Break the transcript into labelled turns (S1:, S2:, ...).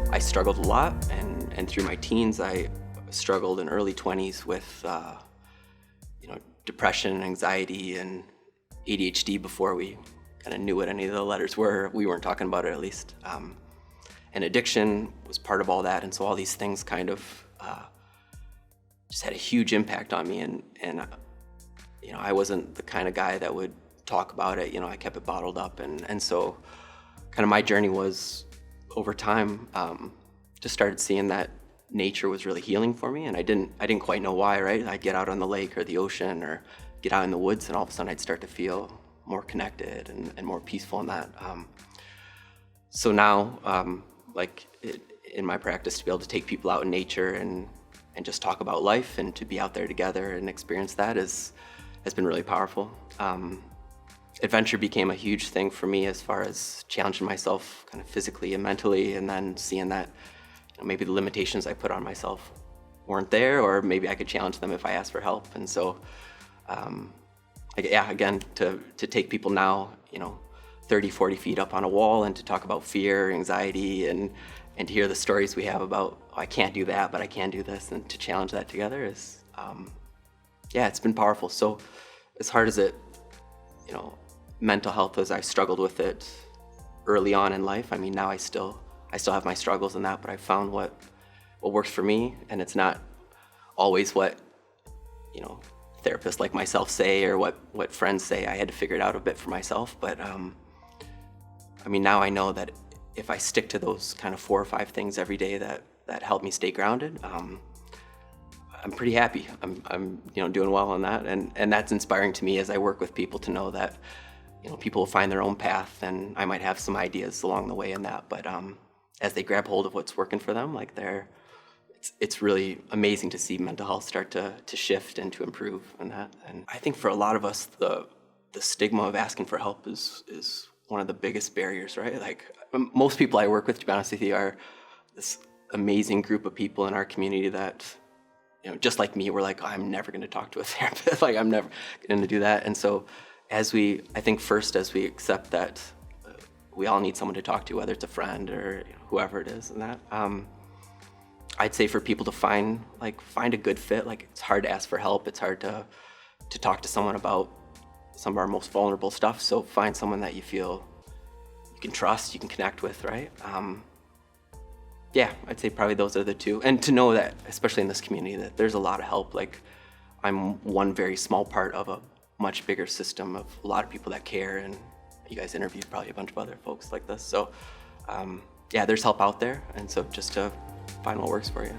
S1: I struggled a lot, and through my teens, I struggled in early 20s with depression, anxiety, and ADHD before we kind of knew what any of the letters were. We weren't talking about it, at least. And addiction was part of all that, and so all these things kind of just had a huge impact on me. And I wasn't the kind of guy that would talk about it. I kept it bottled up, and so kind of my journey was over time. Just started seeing that nature was really healing for me, and I didn't quite know why. Right? I'd get out on the lake or the ocean or get out in the woods, and all of a sudden I'd start to feel more connected and more peaceful in that. So now, in my practice, to be able to take people out in nature and just talk about life and to be out there together and experience that has been really powerful. Adventure became a huge thing for me as far as challenging myself kind of physically and mentally, and then seeing that maybe the limitations I put on myself weren't there, or maybe I could challenge them if I asked for help. And so, again, to take people now, 30, 40 feet up on a wall and to talk about fear, anxiety, and to hear the stories we have about, I can't do that, but I can do this, and to challenge that together is, it's been powerful. So as hard as it, mental health, as I struggled with it early on in life, now I still have my struggles in that, but I found what works for me, and it's not always what, therapists like myself say or what friends say. I had to figure it out a bit for myself, but now I know that if I stick to those kind of 4 or 5 things every day that help me stay grounded, I'm pretty happy. I'm doing well on that, and that's inspiring to me as I work with people to know that people will find their own path, and I might have some ideas along the way in that, but as they grab hold of what's working for them, it's really amazing to see mental health start to shift and to improve in that. And I think for a lot of us, the stigma of asking for help is one of the biggest barriers, right? Like most people I work with, to be honest with you, are this amazing group of people in our community that, just like me, we're like, I'm never going to talk to a therapist. Like I'm never going to do that. And so as we accept that we all need someone to talk to, whether it's a friend or whoever it is, and that, I'd say for people to find a good fit. Like it's hard to ask for help. It's hard to talk to someone about some of our most vulnerable stuff. So find someone that you feel you can trust, you can connect with, right? I'd say probably those are the two. And to know that, especially in this community, that there's a lot of help. Like I'm one very small part of a much bigger system of a lot of people that care, and you guys interviewed probably a bunch of other folks like this. So there's help out there, and so just to find what works for you.